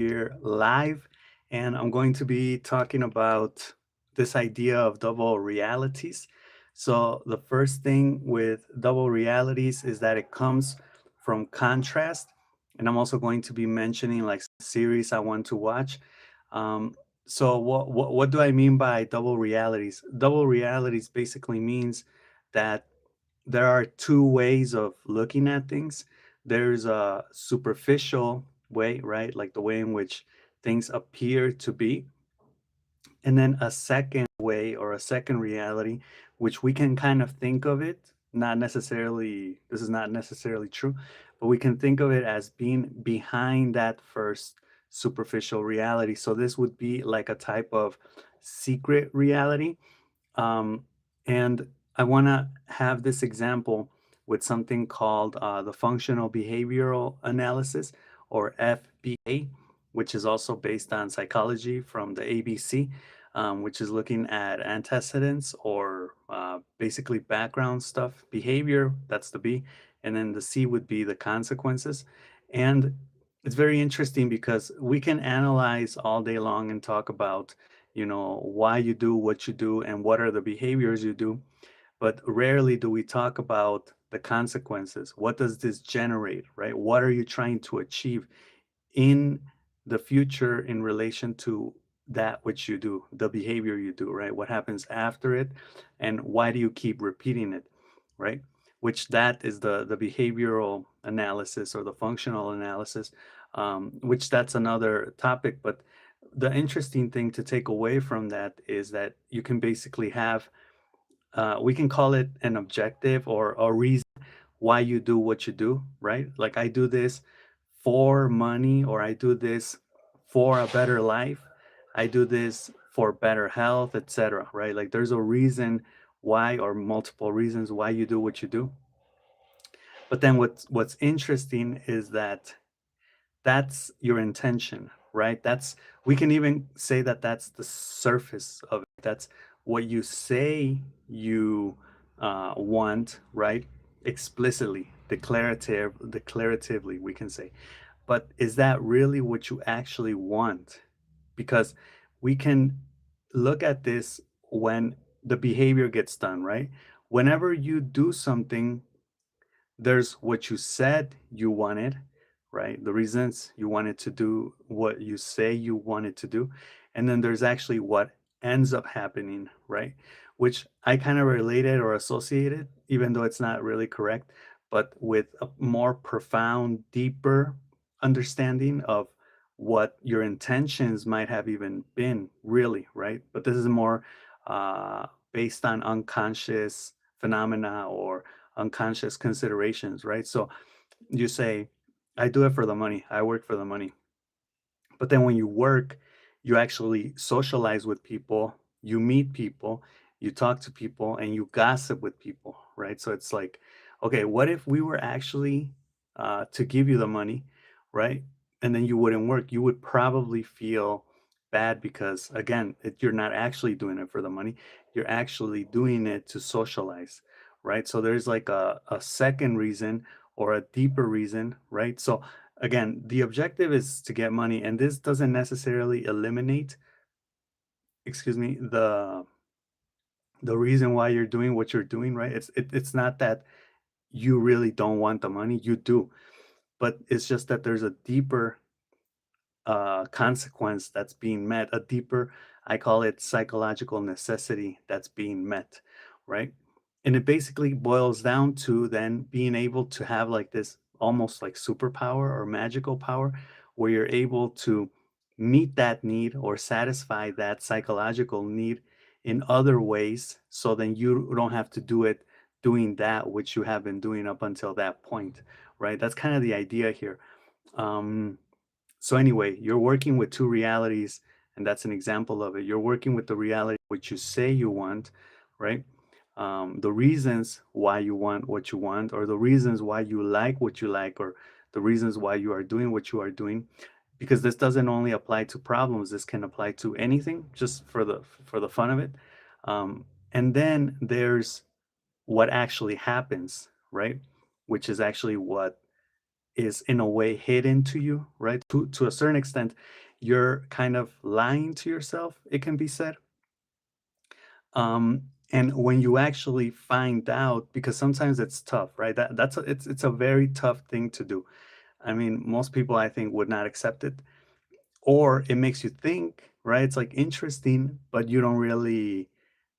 here live, and I'm going to be talking about this idea of double realities. So, the first thing with double realities is that it comes from contrast, and I'm also going to be mentioning like series I want to watch. Um, so, what do I mean by double realities? Double realities basically means that there are two ways of looking at things. There's a superficial way, right? Like the way in which things appear to be. And then a second way or a second reality, which we can kind of think of it, not necessarily, this is not necessarily true, but we can think of it as being behind that first superficial reality. So this would be like a type of secret reality, and I want to have this example with something called the functional behavioral analysis, or FBA, which is also based on psychology from the ABC, which is looking at antecedents or basically background stuff, behavior, that's the B, and then the C would be the consequences. And it's very interesting because we can analyze all day long and talk about why you do what you do and what are the behaviors you do, but rarely do we talk about the consequences. What does this generate, right? What are you trying to achieve in the future in relation to that which you do, the behavior you do, right? What happens after it, and why do you keep repeating it, right? Which that is the behavioral analysis or the functional analysis, which that's another topic. But the interesting thing to take away from that is that you can basically have, we can call it an objective or a reason why you do what you do, right? Like I do this for money, or I do this for a better life. I do this for better health, etc., right? Like there's a reason why, or multiple reasons why you do what you do. But then what's interesting is that that's your intention, right? That's, we can even say that that's the surface of it. That's what you say you want, right? Explicitly, declaratively, we can say. But is that really what you actually want? Because we can look at this when the behavior gets done, right? Whenever you do something, there's what you said you wanted, right? The reasons you wanted to do what you say you wanted to do. And then there's actually what ends up happening, right? Which I kind of related or associated, even though it's not really correct, but with a more profound, deeper understanding of what your intentions might have even been, really, right? But this is more based on unconscious phenomena or unconscious considerations, right? So you say, I do it for the money, I work for the money. But then when you work, you actually socialize with people, you meet people, you talk to people, and you gossip with people, right? So it's like, okay, what if we were actually to give you the money, right? And then you wouldn't work, you would probably feel bad because, again, you're not actually doing it for the money, you're actually doing it to socialize, right? So there's like a second reason or a deeper reason, right? So again, the objective is to get money, and this doesn't necessarily eliminate, excuse me, the reason why you're doing what you're doing, right? It's not that you really don't want the money, you do, but it's just that there's a deeper consequence that's being met, a deeper, I call it psychological necessity that's being met, right? And it basically boils down to then being able to have like this almost like superpower or magical power where you're able to meet that need or satisfy that psychological need in other ways. So then you don't have to do it doing that which you have been doing up until that point, right? That's kind of the idea here. Um, so anyway, you're working with two realities, and that's an example of it. You're working with the reality which you say you want, right? The reasons why you want what you want, or the reasons why you like what you like, or the reasons why you are doing what you are doing. Because this doesn't only apply to problems; this can apply to anything, just for the fun of it. And then there's what actually happens, right? Which is actually what is in a way hidden to you, right? To a certain extent, you're kind of lying to yourself, it can be said. And when you actually find out, because sometimes it's tough, right? It's a very tough thing to do. I mean, most people I think would not accept it, or it makes you think, right? It's like interesting, but you don't really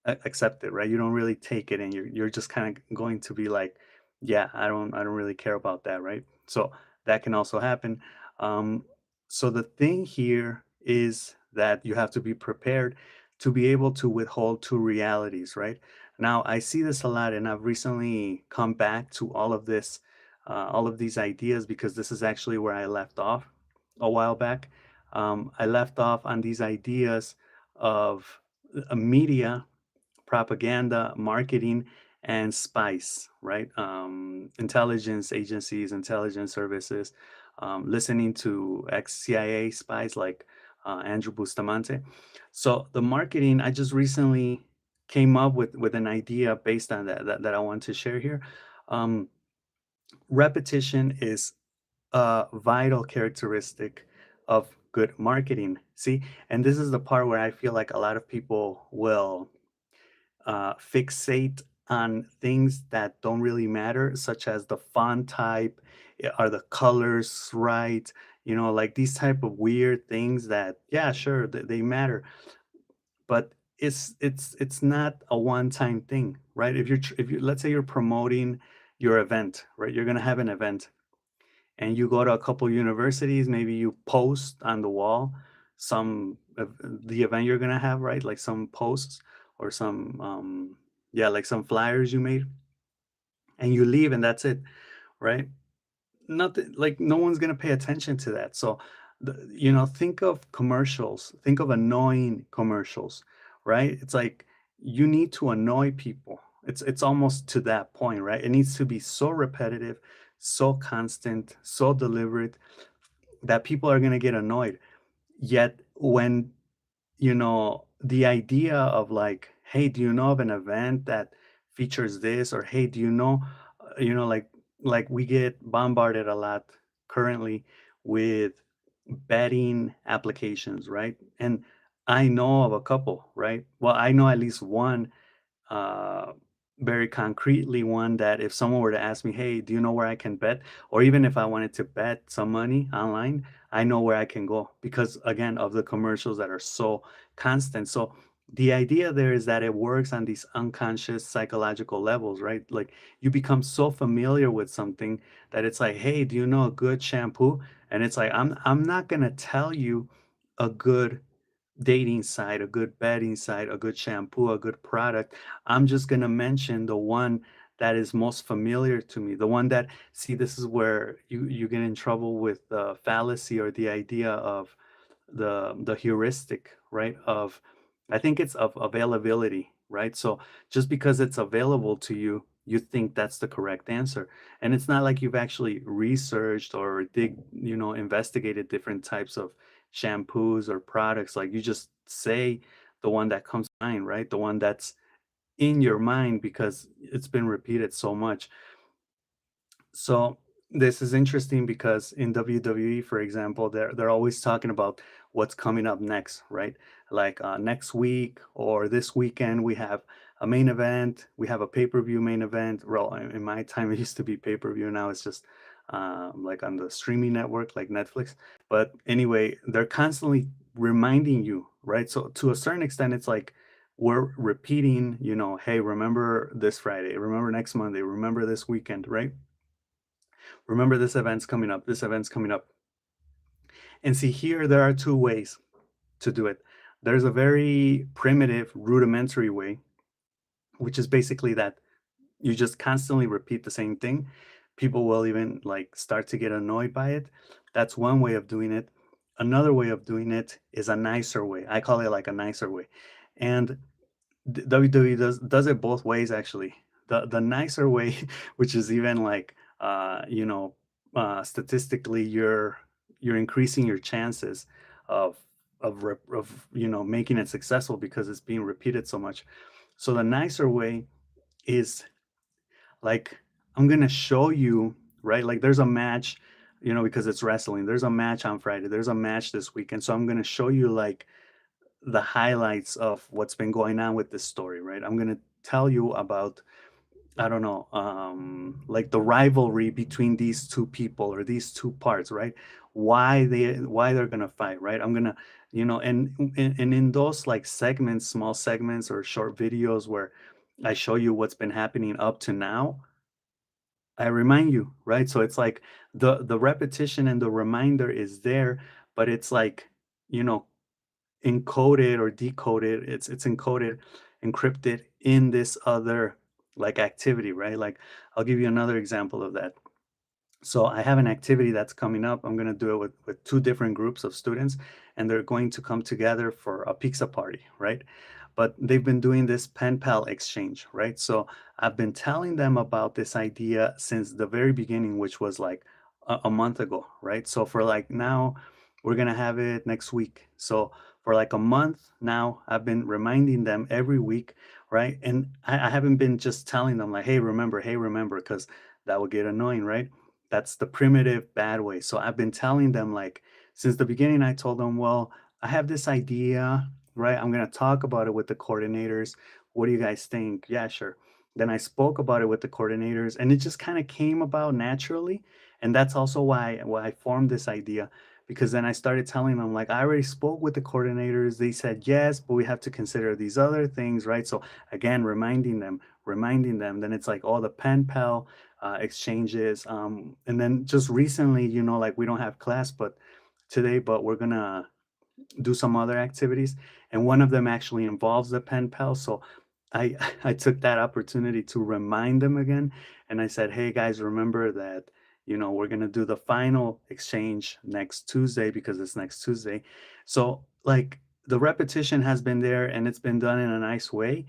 accept it, right? You don't really take it, and you're just kind of going to be like, yeah, I don't really care about that, right? So that can also happen. Um, so the thing here is that you have to be prepared to be able to withhold two realities, right? Now I see this a lot, and I've recently come back to all of these ideas, because this is actually where I left off a while back. I left off on these ideas of media, propaganda, marketing, and spice, right? Intelligence agencies, intelligence services, listening to ex-CIA spies like Andrew Bustamante. So the marketing, I just recently came up with an idea based on that I want to share here. Um, Repetition is a vital characteristic of good marketing. See, and this is the part where I feel like a lot of people will fixate on things that don't really matter, such as the font type, are the colors right? You know, like these type of weird things that, yeah, sure, they matter, but it's not a one-time thing, right? If you, let's say you're promoting your event, right? You're gonna have an event, and you go to a couple universities, maybe you post on the wall the event you're gonna have, right? Like some posts or some yeah, like some flyers you made, and you leave and that's it, right? Nothing, like no one's gonna pay attention to that. So you know, think of commercials, think of annoying commercials, right? It's like you need to annoy people. It's almost to that point, right? It needs to be so repetitive, so constant, so deliberate, that people are going to get annoyed. Yet when, you know, the idea of like, hey, do you know of an event that features this? Or hey, do you know, you know, like we get bombarded a lot currently with betting applications, right? And I know of a couple, right? Well, I know at least one, uh, very concretely, one that if someone were to ask me, "Hey, do you know where I can bet?" Or even if I wanted to bet some money online, I know where I can go, because again of the commercials that are so constant. So the idea there is that it works on these unconscious psychological levels, right? Like you become so familiar with something that it's like, "Hey, do you know a good shampoo?" And it's like, I'm not gonna tell you a good dating site, a good bedding site, a good shampoo, a good product. I'm just going to mention the one that is most familiar to me. The one that, see, this is where you get in trouble with the fallacy or the idea of the heuristic, right? Of, I think it's of availability, right? So just because it's available to you, you think that's the correct answer. And it's not like you've actually researched or you know, investigated different types of shampoos or products. Like you just say the one that comes to mind, right? The one that's in your mind because it's been repeated so much. So this is interesting because in WWE, for example, they're always talking about what's coming up next, right? Like next week or this weekend, we have a main event, we have a pay-per-view main event. Well, in my time, it used to be pay-per-view. Now it's just like on the streaming network, like Netflix. But anyway, they're constantly reminding you, right? So to a certain extent, it's like we're repeating, you know, hey, remember this Friday, remember next Monday, remember this weekend, right? Remember this event's coming up, this event's coming up. And see, here there are two ways to do it. There's a very primitive, rudimentary way, which is basically that you just constantly repeat the same thing. People will even like start to get annoyed by it. That's one way of doing it. Another way of doing it is a nicer way. I call it like a nicer way. And WWE does it both ways actually. The nicer way, which is even like you know, statistically you're increasing your chances of of you know, making it successful because it's being repeated so much. So the nicer way is like, I'm gonna show you, right? Like there's a match. because it's wrestling. There's a match on Friday. There's a match this weekend. So I'm going to show you like the highlights of what's been going on with this story, right? I'm going to tell you about, I don't know, like the rivalry between these two people or these two parts, right? Why they're gonna fight, right? I'm gonna, and in those like segments, small segments or short videos where I show you what's been happening up to now, I remind you, right? So it's like the repetition and the reminder is there, but it's like, you know, encoded or decoded. It's encoded, encrypted in this other like activity, right? Like I'll give you another example of that. So I have an activity that's coming up. I'm going to do it with two different groups of students, and they're going to come together for a pizza party, right? But they've been doing this pen pal exchange, right? So I've been telling them about this idea since the very beginning, which was like a month ago, right? So for like now, we're going to have it next week. So for like a month now, I've been reminding them every week, right? And I haven't been just telling them like, hey, remember, because that would get annoying, right? That's the primitive bad way. So I've been telling them like since the beginning, I told them, well, I have this idea, right? I'm going to talk about it with the coordinators. What do you guys think? Yeah, sure. Then I spoke about it with the coordinators and it just kind of came about naturally. And that's also why I formed this idea because then I started telling them like I already spoke with the coordinators. They said yes, but we have to consider these other things, right? So again, reminding them. Then it's like all the pen pal exchanges. And then just recently, like we don't have class, but today, but we're gonna do some other activities, and one of them actually involves the pen pal. So I I took that opportunity to remind them again, and I said, "Hey guys, remember that we're gonna do the final exchange next Tuesday because it's next Tuesday." So like the repetition has been there, and it's been done in a nice way.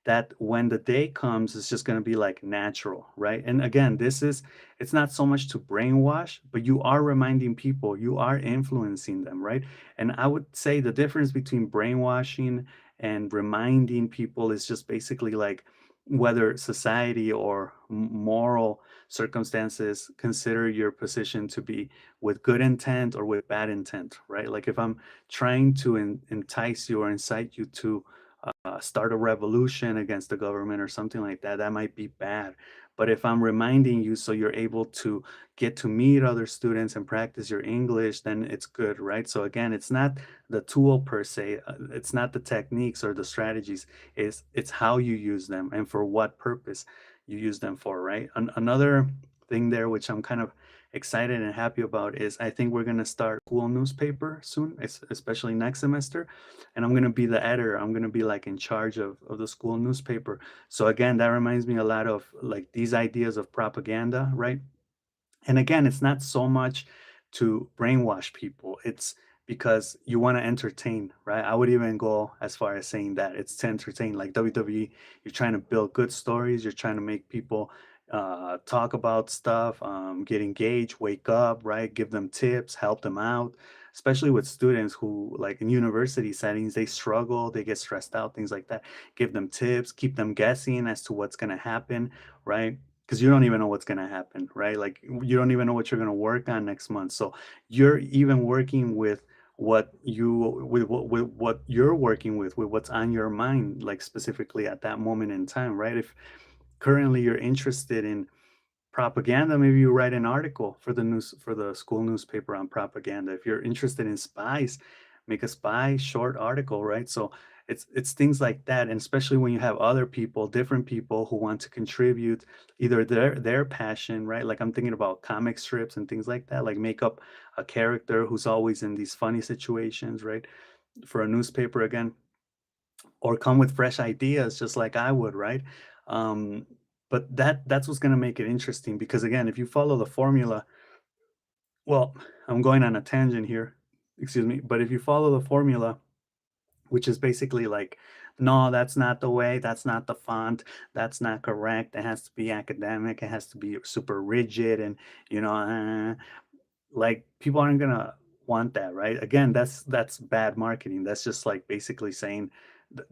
That when the day comes, it's just gonna be like natural, right? And again, it's not so much to brainwash, but you are reminding people, you are influencing them, right? And I would say the difference between brainwashing and reminding people is just basically like whether society or moral circumstances consider your position to be with good intent or with bad intent, right? Like if I'm trying to entice you or incite you to start a revolution against the government or something like that, that might be bad. But if I'm reminding you so you're able to get to meet other students and practice your English, then it's good, right? So again, it's not the tool per se, it's not the techniques or the strategies, it's how you use them and for what purpose you use them for, right? Another thing there, which I'm kind of excited and happy about, is I think we're going to start school newspaper soon, especially next semester, and I'm going to be the editor. I'm going to be like in charge of the school newspaper. So again, that reminds me a lot of like these ideas of propaganda, right? And again, it's not so much to brainwash people. It's because you want to entertain, right? I would even go as far as saying that it's to entertain. Like WWE, you're trying to build good stories. You're trying to make people talk about stuff, get engaged, wake up, right? Give them tips, help them out. Especially with students who, like in university settings, they struggle, they get stressed out, things like that. Give them tips, keep them guessing as to what's going to happen, right? Because you don't even know what's going to happen, right? Like you don't even know what you're going to work on next month. So you're even working with what you're working with what's on your mind, like specifically at that moment in time, right? If currently you're interested in propaganda, maybe you write an article for the news for the school newspaper on propaganda. If you're interested in spies, make a spy short article, right? So it's things like that, and especially when you have other people, different people who want to contribute either their passion, right? Like I'm thinking about comic strips and things like that, like make up a character who's always in these funny situations, right? For a newspaper again, or come with fresh ideas just like I would, right? Um, but that's what's going to make it interesting because again, if you follow the formula, well, I'm going on a tangent here, excuse me, but if you follow the formula, which is basically like, no, that's not the way, that's not the font, that's not correct, it has to be academic, it has to be super rigid, and you know, like people aren't gonna want that, right? Again, that's bad marketing. That's just like basically saying,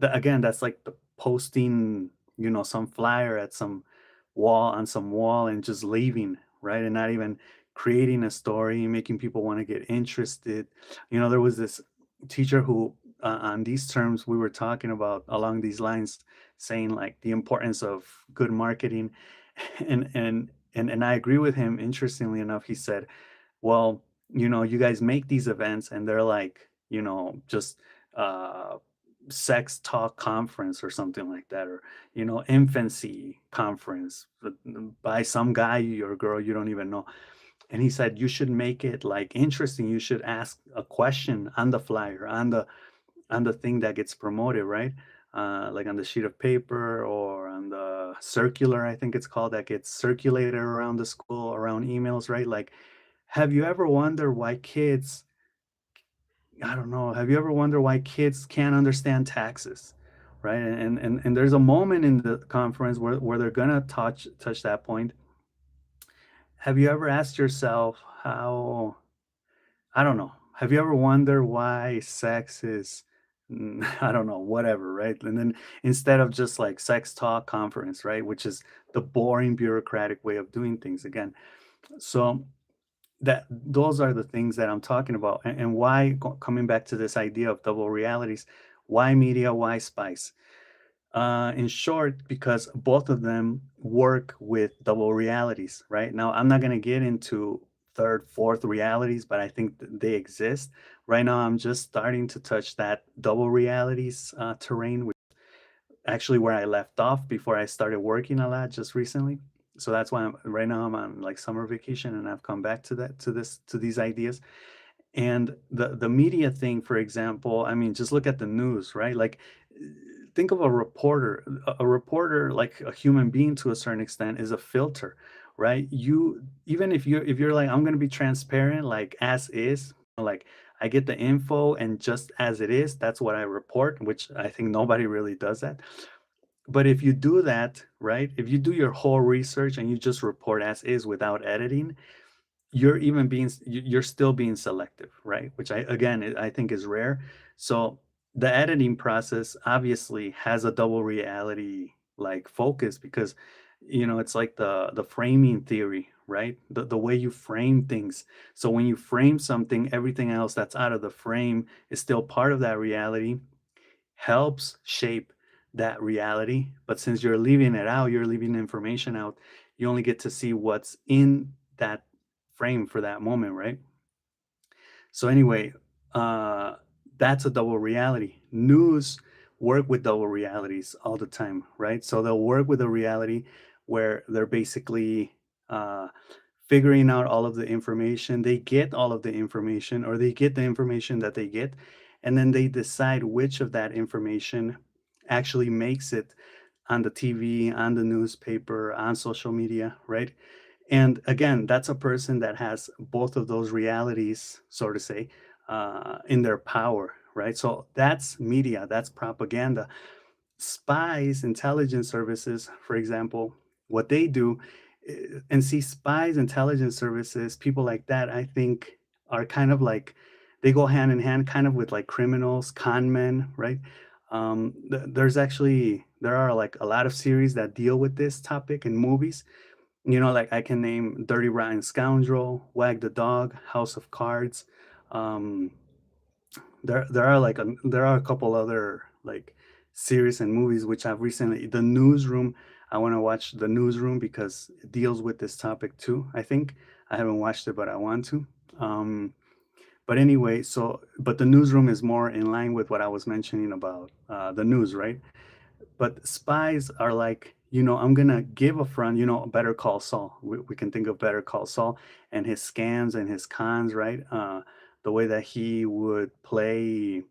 again, that's like the posting, some flyer at some wall on some wall and just leaving, right? And not even creating a story, making people want to get interested. There was this teacher who, on these terms, we were talking about along these lines, saying like the importance of good marketing, and I agree with him. Interestingly enough, he said, well, you guys make these events and they're like, just uh sex talk conference or something like that, or infancy conference, by some guy or girl you don't even know. And he said you should make it like interesting. You should ask a question on the flyer, on the thing that gets promoted, right? Like on the sheet of paper or on the circular, I think it's called, that gets circulated around the school, around emails, right? Like, have you ever wondered why kids, I don't know, have you ever wondered why kids can't understand taxes? Right. And there's a moment in the conference where they're gonna touch that point. Have you ever asked yourself how, I don't know, have you ever wondered why sex is, I don't know, whatever, right? And then instead of just like sex talk conference, right, which is the boring bureaucratic way of doing things again. So that those are the things that I'm talking about, and why, coming back to this idea of double realities, why media, why spice? In short, because both of them work with double realities, right? Now, I'm not going to get into third, fourth realities, but I think they exist. Right now, I'm just starting to touch that double realities terrain, which actually where I left off before I started working a lot just recently. So that's why right now I'm on like summer vacation, and I've come back to these ideas. And the media thing, for example, I mean, just look at the news, right? Like, uh, think of a reporter. A reporter, like a human being to a certain extent, is a filter, right? You, even if you're like, I'm gonna be transparent, like as is, like I get the info and just as it is, that's what I report, which I think nobody really does that. But if you do that, right? If you do your whole research and you just report as is without editing, you're still being selective, right? Which, I think is rare. So the editing process obviously has a double reality like focus, because it's like the framing theory, right? The way you frame things. So when you frame something, everything else that's out of the frame is still part of that reality, helps shape that reality. But since you're leaving it out, you're leaving information out, you only get to see what's in that frame for that moment, right? So anyway, uh, that's a double reality. News work with double realities all the time, right? So they'll work with a reality where they're basically uh, figuring out all of the information. They get all of the information, or they get the information that they get, and then they decide which of that information actually makes it on the TV, on the newspaper, on social media, right? And again, that's a person that has both of those realities, so to say, in their power, right? So that's media, that's propaganda. Spies, intelligence services, for example, what they do, and see, spies, intelligence services, people like that, I think are kind of like, they go hand in hand kind of with like criminals, con men, right? There are like a lot of series that deal with this topic in movies. Like I can name Dirty Rotten Scoundrel, Wag the Dog, House of Cards. Um, there are a couple other like series and movies which I've recently. The Newsroom. I want to watch The Newsroom because it deals with this topic too. I think I haven't watched it, but I want to. Um, but anyway, but The Newsroom is more in line with what I was mentioning about the news, right? But spies are like, I'm gonna give a front, Better Call Saul. We can think of Better Call Saul and his scams and his cons, right? The way that he would play,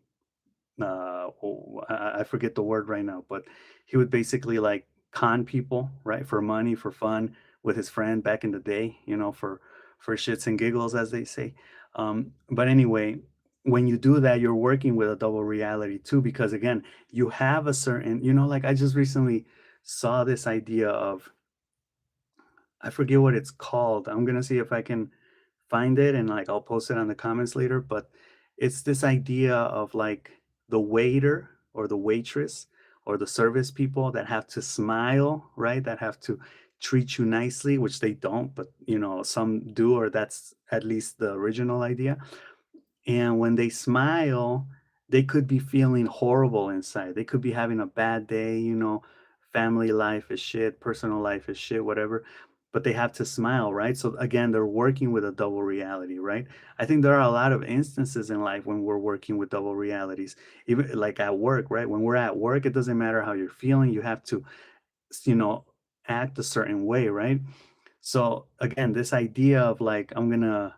I forget the word right now, but he would basically like con people, right, for money, for fun, with his friend back in the day, for shits and giggles, as they say. But anyway, when you do that, you're working with a double reality too, because again, you have a certain, like I just recently saw this idea of, I forget what it's called. I'm gonna see if I can find it, and like I'll post it on the comments later. But it's this idea of like the waiter or the waitress or the service people that have to smile, right? That have to treat you nicely, which they don't, but some do, or that's at least the original idea. And when they smile, they could be feeling horrible inside. They could be having a bad day, family life is shit, personal life is shit, whatever. But they have to smile, right? So again, they're working with a double reality, right? I think there are a lot of instances in life when we're working with double realities, even like at work, right? When we're at work, it doesn't matter how you're feeling, you have to, you know, act a certain way, right? So again, this idea of like, I'm gonna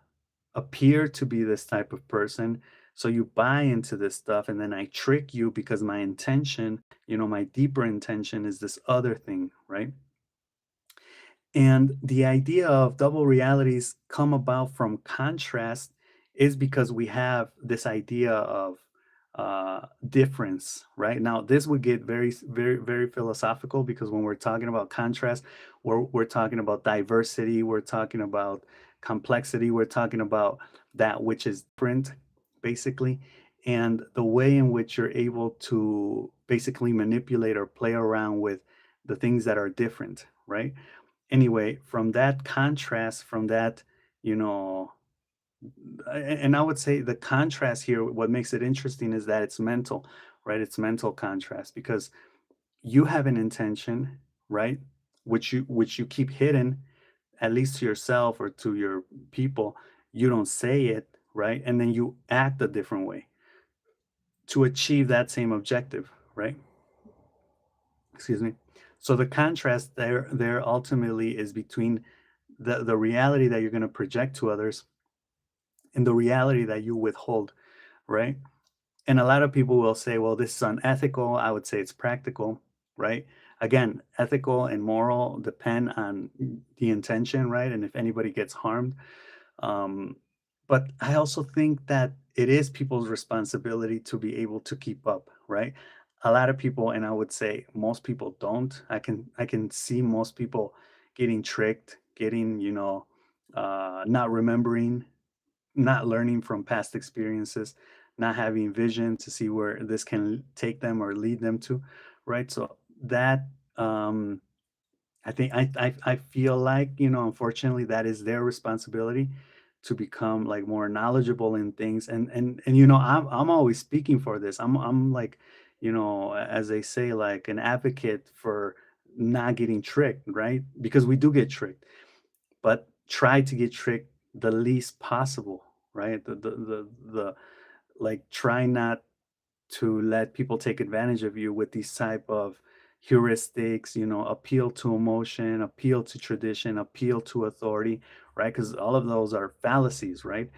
appear to be this type of person. So you buy into this stuff, and then I trick you because my intention, my deeper intention is this other thing, right? And the idea of double realities come about from contrast is because we have this idea of difference, right? Now, this would get very, very philosophical because when we're talking about contrast, we're talking about diversity, we're talking about complexity, we're talking about that which is different, basically, and the way in which you're able to basically manipulate or play around with the things that are different, right? Anyway, from that contrast, from that, you know, and I would say the contrast here, what makes it interesting is that it's mental, right? It's mental contrast because you have an intention, right? Which you keep hidden, at least to yourself or to your people. You don't say it, right? And then you act a different way to achieve that same objective, right? Excuse me. So the contrast there ultimately is between the reality that you're going to project to others and the reality that you withhold, right? And a lot of people will say, well, this is unethical. I would say it's practical, right? Again, ethical and moral depend on the intention, right? And if anybody gets harmed. Um, but I also think that it is people's responsibility to be able to keep up, right? A lot of people, and I would say most people don't. I can see most people getting tricked, getting, not remembering, not learning from past experiences, not having vision to see where this can take them or lead them to, right? So that I think I feel like, unfortunately, that is their responsibility to become like more knowledgeable in things. And I'm always speaking for this. I'm like, as they say, like an advocate for not getting tricked, right? Because we do get tricked, but try to get tricked the least possible, right? The like try not to let people take advantage of you with these type of heuristics, appeal to emotion, appeal to tradition, appeal to authority, right? Because all of those are fallacies, right?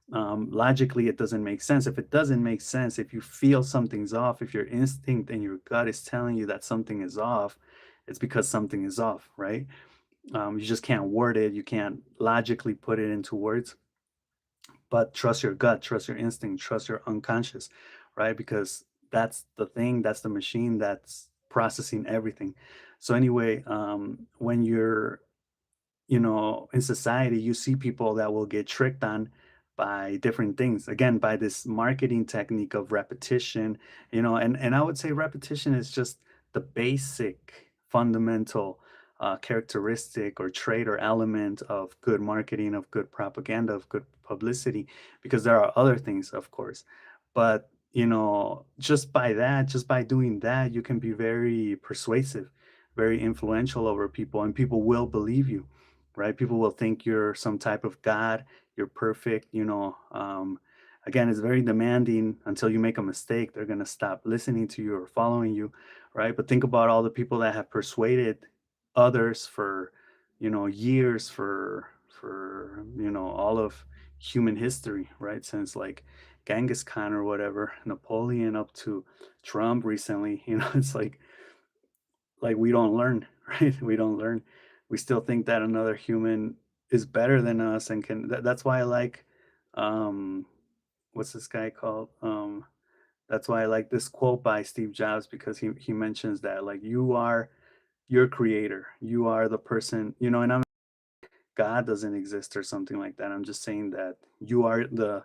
Logically, it doesn't make sense. If it doesn't make sense, if you feel something's off, if your instinct and your gut is telling you that something is off, it's because something is off, right? You just can't word it. You can't logically put it into words, but trust your gut, trust your instinct, trust your unconscious, right? Because that's the thing, that's the machine that's processing everything. So anyway, when you're, in society, you see people that will get tricked on by different things. Again, by this marketing technique of repetition, and I would say repetition is just the basic fundamental characteristic or trait or element of good marketing, of good propaganda, of good publicity, because there are other things, of course. But, just by doing that, you can be very persuasive, very influential over people, and people will believe you, right? People will think you're some type of god, you're perfect, again, it's very demanding. Until you make a mistake, they're going to stop listening to you or following you, right? But think about all the people that have persuaded others for, years, for all of human history, right? Since like Genghis Khan or whatever, Napoleon, up to Trump recently. It's like we don't learn, right? We don't learn. We still think that another human is better than us and that's why I like, um what's this guy called? That's why I like this quote by Steve Jobs, because he mentions that like you are your creator. You are the person, and God doesn't exist or something like that. I'm just saying that you are the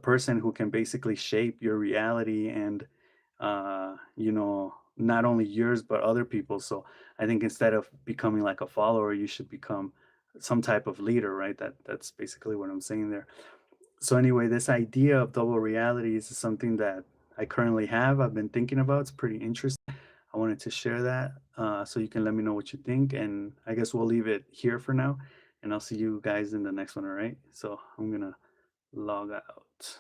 person who can basically shape your reality and not only yours but other people. So I think instead of becoming like a follower, you should become some type of leader, right? That's basically what I'm saying there. So anyway, this idea of double realities is something that I currently have. I've been thinking about. It's pretty interesting. I wanted to share that so you can let me know what you think. And I guess we'll leave it here for now. And I'll see you guys in the next one. All right. So I'm going to log out.